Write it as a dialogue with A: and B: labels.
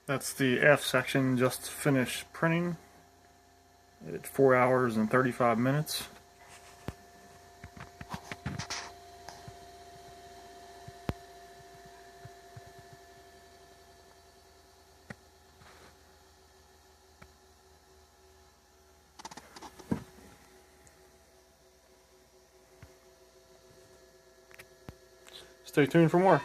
A: That's the F section just finished printing at 4 hours and 35 minutes. Stay tuned for more.